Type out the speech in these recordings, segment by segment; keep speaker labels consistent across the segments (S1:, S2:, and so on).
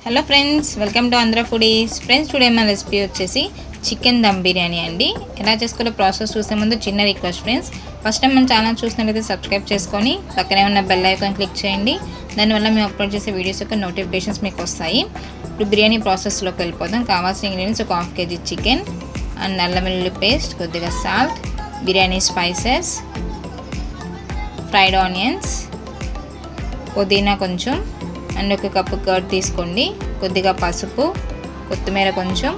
S1: Hello friends, welcome to Andhra foodies. Friends, today మన recipe వచ్చేసి chicken dum biryani అండి. ఎలా చేసుకోవాలో ప్రాసెస్ చూసే ముందు చిన్న రిక్వెస్ట్ ఫ్రెండ్స్, ఫస్ట్ టైం మన ఛానల్ చూసినట్లయితే సబ్స్క్రైబ్ చేసుకొని పక్కనే ఉన్న బెల్ ఐకాన్ క్లిక్ చేయండి. దానివల్ల మేము అప్లోడ్ చేసే వీడియోస్ యొక్క నోటిఫికేషన్స్ మీకు వస్తాయి. ఇప్పుడు బిర్యానీ ప్రాసెస్లోకి వెళ్ళిపోదాం. కావాల్సిన ఇంగ్రీడియంట్స్ ఒక 1/2 kg చికెన్ అండ్ అల్లం వెల్లుల్లి పేస్ట్, కొద్దిగా salt, biryani spices, fried onions, పుదీనా కొంచెం అండ్ 1 కప్పు కర్డ్ తీసుకోండి. కొద్దిగా పసుపు, కొత్తిమీర కొంచెం,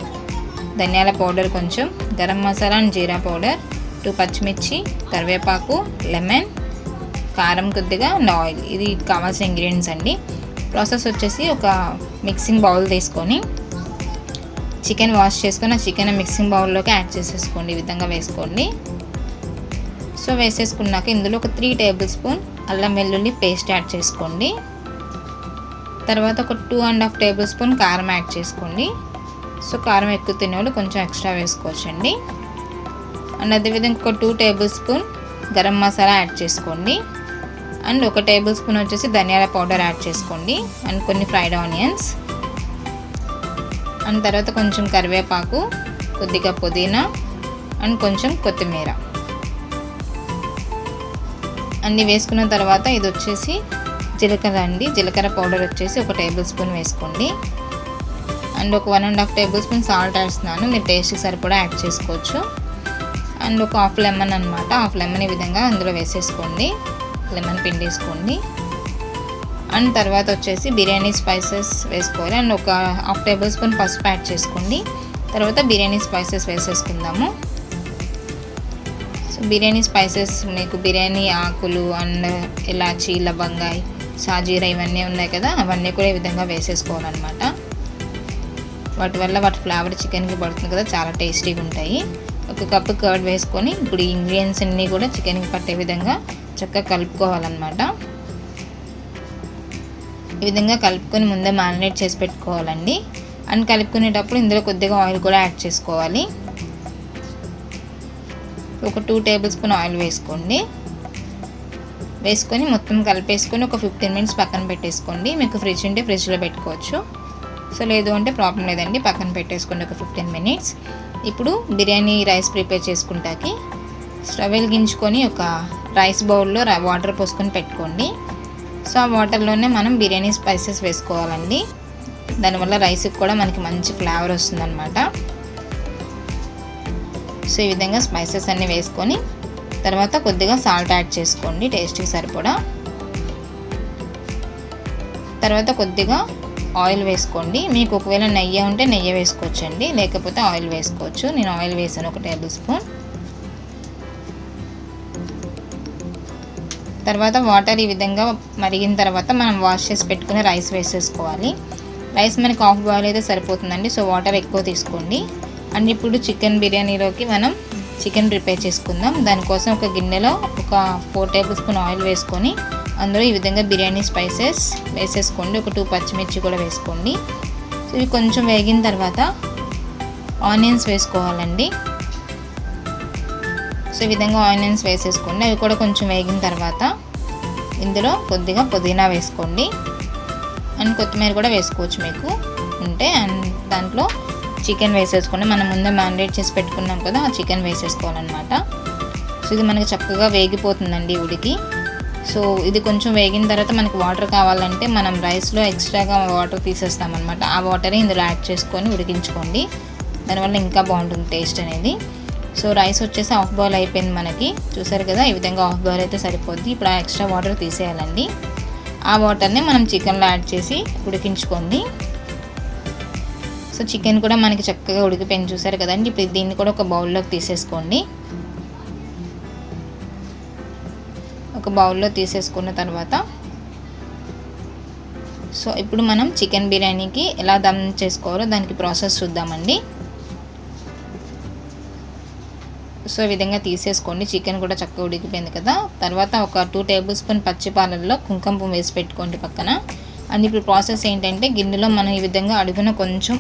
S1: ధనియాల పౌడర్ కొంచెం, garam masala and jeera powder, 2 పచ్చిమిర్చి, కరివేపాకు, లెమన్, కారం కొద్దిగా అండ్ ఆయిల్. ఇది కావాల్సిన ఇంగ్రీడియంట్స్ అండి. ప్రాసెస్ వచ్చేసి ఒక మిక్సింగ్ బౌల్ తీసుకొని చికెన్ వాష్ చేసుకొని ఆ చికెన్ మిక్సింగ్ బౌల్లోకి యాడ్ చేసేసుకోండి. ఈ విధంగా వేసుకోండి. సో వేసేసుకున్నాక ఇందులో ఒక 3 టేబుల్ స్పూన్ అల్లం వెల్లుల్లి పేస్ట్ యాడ్ చేసుకోండి. తర్వాత ఒక 2.5 టేబుల్ స్పూన్ కారం యాడ్ చేసుకోండి. సో కారం ఎక్కువ తినేవాళ్ళు కొంచెం ఎక్స్ట్రా వేసుకోవచ్చండి. అండ్ అదేవిధంగా ఒక 2 table spoon garam masala add చేసుకోండి. అండ్ 1 టేబుల్ స్పూన్ వచ్చేసి ధనియాల పౌడర్ యాడ్ చేసుకోండి. అండ్ కొన్ని ఫ్రైడ్ ఆనియన్స్, అండ్ తర్వాత కొంచెం కరివేపాకు, కొద్దిగా పుదీనా అండ్ కొంచెం కొత్తిమీర అన్నీ వేసుకున్న తర్వాత ఇది వచ్చేసి జీలకర్ర అండి. జీలకర్ర పౌడర్ వచ్చేసి 1 టేబుల్ స్పూన్ వేసుకోండి. అండ్ ఒక 1.5 టేబుల్ స్పూన్ సాల్ట్ వేస్తున్నాను. మీరు టేస్ట్కి సరిపడా యాడ్ చేసుకోవచ్చు. అండ్ ఒక హాఫ్ లెమన్ అనమాట. హాఫ్ లెమన్ ఈ విధంగా అందులో వేసేసుకోండి. లెమన్ పిండేసుకోండి. అండ్ తర్వాత వచ్చేసి బిర్యానీ స్పైసెస్ వేసుకోవాలి. అండ్ ఒక 1/2 టేబుల్ స్పూన్ పసుపు యాడ్ చేసుకోండి. తర్వాత బిర్యానీ స్పైసెస్ వేసేసుకుందాము. సో బిర్యానీ స్పైసెస్ మీకు బిర్యానీ ఆకులు అండ్ ఇలాచీ, లవంగాయ్, సాజీరా ఇవన్నీ ఉన్నాయి కదా, అవన్నీ కూడా ఈ విధంగా వేసేసుకోవాలన్నమాట. వాటి వల్ల వాటి ఫ్లేవర్ చికెన్కి పడుతుంది కదా, చాలా టేస్టీగా ఉంటాయి. 1 కప్పు కర్డ్ వేసుకొని ఇప్పుడు ఈ ఇంగ్రీడియంట్స్ అన్నీ కూడా చికెన్కి పట్టే విధంగా చక్కగా కలుపుకోవాలన్నమాట. ఈ విధంగా కలుపుకొని ముందే మ్యారినేట్ చేసి పెట్టుకోవాలండి. అండ్ కలుపుకునేటప్పుడు ఇందులో కొద్దిగా ఆయిల్ కూడా యాడ్ చేసుకోవాలి. ఒక 2 టేబుల్ స్పూన్ ఆయిల్ వేసుకోండి. వేసుకొని మొత్తం కలిపేసుకొని ఒక 15 మినిట్స్ పక్కన పెట్టేసుకోండి. మీకు ఫ్రిడ్జ్ ఉంటే ఫ్రిడ్జ్లో పెట్టుకోవచ్చు. సో లేదు అంటే ప్రాబ్లం లేదండి, పక్కన పెట్టేసుకోండి ఒక 15 మినిట్స్. ఇప్పుడు బిర్యానీ రైస్ ప్రిపేర్ చేసుకుంటాకి స్టవ్ వెలిగించుకొని ఒక రైస్ బౌల్లో వాటర్ పోసుకొని పెట్టుకోండి. సో ఆ వాటర్లోనే మనం బిర్యానీ స్పైసెస్ వేసుకోవాలండి. దానివల్ల రైస్కి కూడా మనకి మంచి ఫ్లేవర్ వస్తుందన్నమాట. సో ఈ విధంగా స్పైసెస్ అన్నీ వేసుకొని తర్వాత కొద్దిగా సాల్ట్ యాడ్ చేసుకోండి టేస్ట్కి సరిపడా. తర్వాత కొద్దిగా ఆయిల్ వేసుకోండి. మీకు ఒకవేళ నెయ్యి ఉంటే నెయ్యి వేసుకోవచ్చండి, లేకపోతే ఆయిల్ వేసుకోవచ్చు. నేను ఆయిల్ వేసాను 1 టేబుల్ స్పూన్. తర్వాత వాటర్ ఈ విధంగా మరిగిన తర్వాత మనం వాష్ చేసి పెట్టుకుని రైస్ వేసేసుకోవాలి. రైస్ మనకి హాఫ్ బాయిల్ అయితే సరిపోతుందండి. సో వాటర్ ఎక్కువ తీసుకోండి. అండ్ ఇప్పుడు చికెన్ బిర్యానీలోకి మనం చికెన్ ప్రిపేర్ చేసుకుందాం. దానికోసం ఒక గిన్నెలో ఒక 4 టేబుల్ స్పూన్ ఆయిల్ వేసుకొని అందులో ఈ విధంగా బిర్యానీ స్పైసెస్ వేసేసుకోండి. ఒక 2 పచ్చిమిర్చి కూడా వేసుకోండి. సో ఇవి కొంచెం వేగిన తర్వాత ఆనియన్స్ వేసుకోవాలండి. సో ఈ విధంగా ఆనియన్స్ వేసేసుకోండి. అవి కూడా కొంచెం వేగిన తర్వాత ఇందులో కొద్దిగా పుదీనా వేసుకోండి. అండ్ కొత్తిమీర కూడా వేసుకోవచ్చు మీకు ఉంటే. అండ్ దాంట్లో చికెన్ వేసేసుకోండి. మనం ముందే మ్యారినేట్ చేసి పెట్టుకున్నాం కదా, ఆ చికెన్ వేసేసుకోవాలన్నమాట. సో ఇది మనకి చక్కగా వేగిపోతుందండి ఉడికి. సో ఇది కొంచెం వేగిన తర్వాత మనకి వాటర్ కావాలంటే మనం రైస్లో ఎక్స్ట్రాగా వాటర్ తీసేస్తామన్నమాట. ఆ వాటరే ఇందులో యాడ్ చేసుకొని ఉడికించుకోండి. దానివల్ల ఇంకా బాగుంటుంది టేస్ట్ అనేది. సో రైస్ వచ్చేసి హాఫ్ బాయిల్ అయిపోయింది మనకి, చూసారు కదా. ఈ విధంగా హాఫ్ బాయిల్ అయితే సరిపోద్ది. ఇప్పుడు ఆ ఎక్స్ట్రా వాటర్ తీసేయాలండి. ఆ వాటర్ని మనం చికెన్లో యాడ్ చేసి ఉడికించుకోండి. సో చికెన్ కూడా మనకి చక్కగా ఉడికిపోయింది, చూసారు కదండి. ఇప్పుడు దీన్ని కూడా ఒక బౌల్లోకి తీసేసుకోండి. ఒక బౌల్లో తీసేసుకున్న తర్వాత సో ఇప్పుడు మనం చికెన్ బిర్యానీకి ఎలా దమ్ చేసుకోవాలో దానికి ప్రాసెస్ చూద్దామండి. సో ఈ విధంగా తీసేసుకోండి. చికెన్ కూడా చక్కగా ఉడికిపోయింది కదా. తర్వాత ఒక 2 టేబుల్ స్పూన్ పచ్చి పాలల్లో కుంకుమ పువ్వు వేసి పెట్టుకోండి పక్కన. అండ్ ఇప్పుడు ప్రాసెస్ ఏంటంటే గిన్నెలో మనం ఈ విధంగా అడుగున కొంచెం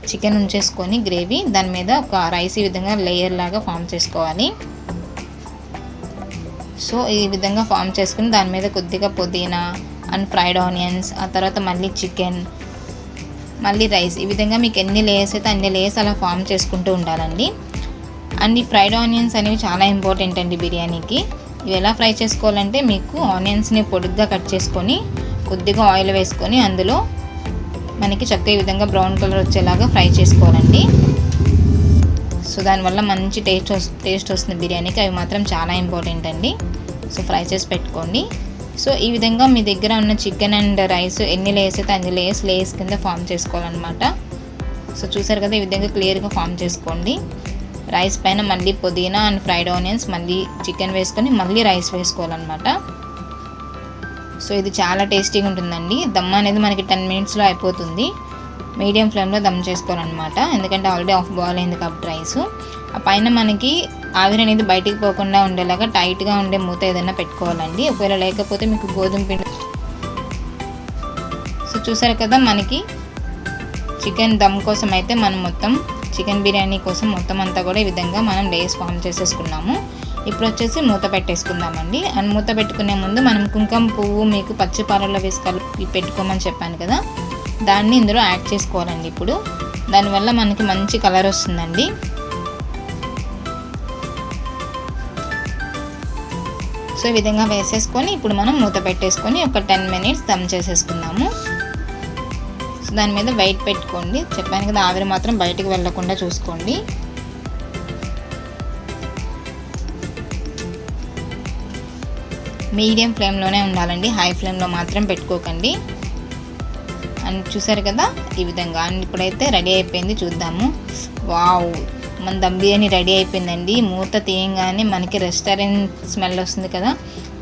S1: చికెన్ ఉంచేసుకొని గ్రేవీ, దాని మీద ఒక రైస్ ఈ విధంగా లేయర్ లాగా ఫామ్ చేసుకోవాలి. సో ఈ విధంగా ఫామ్ చేసుకుని దాని మీద కొద్దిగా పుదీనా అండ్ ఫ్రైడ్ ఆనియన్స్, ఆ తర్వాత మళ్ళీ చికెన్, మళ్ళీ రైస్. ఈ విధంగా మీకు ఎన్ని లేయర్స్ అయితే అన్ని లేయర్స్ అలా ఫామ్ చేసుకుంటూ ఉండాలండి. అండ్ ఈ ఫ్రైడ్ ఆనియన్స్ అనేవి చాలా ఇంపార్టెంట్ అండి బిర్యానీకి. ఇవి ఎలా ఫ్రై చేసుకోవాలంటే మీకు ఆనియన్స్ని పొడుగ్గా కట్ చేసుకొని కొద్దిగా ఆయిల్ వేసుకొని అందులో మనకి చక్కగా ఈ విధంగా బ్రౌన్ కలర్ వచ్చేలాగా ఫ్రై చేసుకోవాలండి. సో దానివల్ల మంచి టేస్ట్ వస్తుంది బిర్యానీకి. అవి మాత్రం చాలా ఇంపార్టెంట్ అండి. సో ఫ్రై చేసి పెట్టుకోండి. సో ఈ విధంగా మీ దగ్గర ఉన్న చికెన్ అండ్ రైస్ ఎన్ని లేయర్స్ అయితే అన్ని లేయర్స్ కింద ఫామ్ చేసుకోవాలన్నమాట. సో చూసారు కదా, ఈ విధంగా క్లియర్గా ఫామ్ చేసుకోండి. రైస్ పైన మళ్ళీ పుదీనా అండ్ ఫ్రైడ్ ఆనియన్స్, మళ్ళీ చికెన్ వేసుకొని మళ్ళీ రైస్ వేసుకోవాలన్నమాట. సో ఇది చాలా టేస్టీగా ఉంటుందండి. దమ్ అనేది మనకి 10 మినిట్స్లో అయిపోతుంది. మీడియం ఫ్లేమ్లో దమ్ చేసుకోవాలన్నమాట, ఎందుకంటే ఆల్రెడీ హాఫ్ బాయిల్ అయింది కాబట్టి రైస్. ఆ పైన మనకి ఆవిరి అనేది బయటికి పోకుండా ఉండేలాగా టైట్గా ఉండే మూత ఏదైనా పెట్టుకోవాలండి. ఒకవేళ లేకపోతే మీకు గోధుమ పిండి. సో చూసారు కదా, మనకి చికెన్ దమ్ కోసం అయితే మనం మొత్తం చికెన్ బిర్యానీ కోసం మొత్తం అంతా కూడా ఈ విధంగా మనం లేయర్స్ ఫామ్ చేసేసుకున్నాము. ఇప్పుడు వచ్చేసి మూత పెట్టేసుకుందామండి. అండ్ మూత పెట్టుకునే ముందు మనం కుంకుమ పువ్వు మీకు పచ్చి పాలల్లో వేసి కలిపి పెట్టుకోమని చెప్పాను కదా, దాన్ని ఇందులో యాడ్ చేసుకోవాలండి. ఇప్పుడు దానివల్ల మనకి మంచి కలర్ వస్తుందండి. సో ఈ విధంగా వేసేసుకొని ఇప్పుడు మనం మూత పెట్టేసుకొని ఒక 10 మినిట్స్ దమ్ చేసేసుకుందాము. సో దాని మీద వెయిట్ పెట్టుకోండి. చెప్పాను కదా, ఆవిరి మాత్రం బయటికి వెళ్ళకుండా చూసుకోండి. మీడియం ఫ్లేమ్లోనే ఉండాలండి, హై ఫ్లేమ్లో మాత్రం పెట్టుకోకండి. అండ్ చూసారు కదా ఈ విధంగా. అండ్ ఇప్పుడైతే రెడీ అయిపోయింది, చూద్దాము. వావ్, మన దమ్ బిర్యానీ రెడీ అయిపోయిందండి. మూత తీయంగానే మనకి రెస్టారెంట్ స్మెల్ వస్తుంది కదా,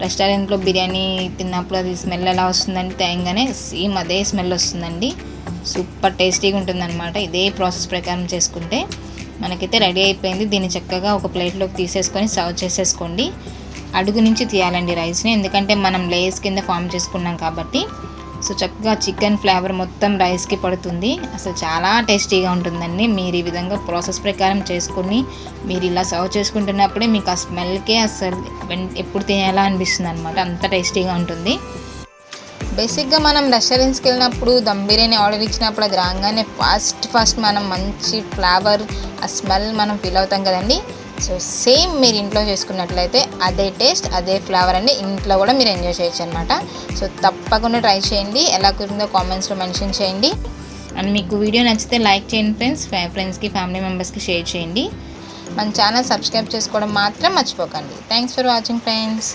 S1: రెస్టారెంట్లో బిర్యానీ తిన్నప్పుడు అది స్మెల్ ఎలా వస్తుందండి, తేయంగానే సేమ్ అదే స్మెల్ వస్తుందండి. సూపర్ టేస్టీగా ఉంటుందన్నమాట. ఇదే ప్రాసెస్ ప్రకారం చేసుకుంటే మనకైతే రెడీ అయిపోయింది. దీన్ని చక్కగా ఒక ప్లేట్లోకి తీసేసుకొని సర్వ్ చేసేసుకోండి. అడుగు నుంచి తీయాలండి రైస్ని, ఎందుకంటే మనం లేయర్స్ కింద ఫామ్ చేసుకున్నాం కాబట్టి. సో చక్కగా చికెన్ ఫ్లేవర్ మొత్తం రైస్కి పడుతుంది. అసలు చాలా టేస్టీగా ఉంటుందండి. మీరు ఈ విధంగా ప్రాసెస్ ప్రకారం చేసుకుని మీరు ఇలా సర్వ్ చేసుకుంటున్నప్పుడే మీకు ఆ స్మెల్కే అసలు ఎప్పుడు తినేలా అనిపిస్తుంది అనమాట. అంత టేస్టీగా ఉంటుంది. బేసిక్గా మనం రెస్టారెంట్స్కి వెళ్ళినప్పుడు దమ్ బిర్యానీ ఆర్డర్ ఇచ్చినప్పుడు అది రాగానే ఫస్ట్ మనం మంచి ఫ్లేవర్, ఆ స్మెల్ మనం ఫీల్ అవుతాం కదండి. సో సేమ్ మీరు ఇంట్లో చేసుకున్నట్లయితే అదే టేస్ట్, అదే ఫ్లేవర్ అండి. ఇంట్లో కూడా మీరు ఎంజాయ్ చేయొచ్చు అనమాట. సో తప్పకుండా ట్రై చేయండి. ఎలా కుదిరిందో కామెంట్స్లో మెన్షన్ చేయండి. అండ్ మీకు వీడియో నచ్చితే లైక్ చేయండి ఫ్రెండ్స్కి, ఫ్యామిలీ మెంబర్స్కి షేర్ చేయండి. మన ఛానల్ సబ్స్క్రైబ్ చేసుకోవడం మాత్రం మర్చిపోకండి. Thanks for watching friends.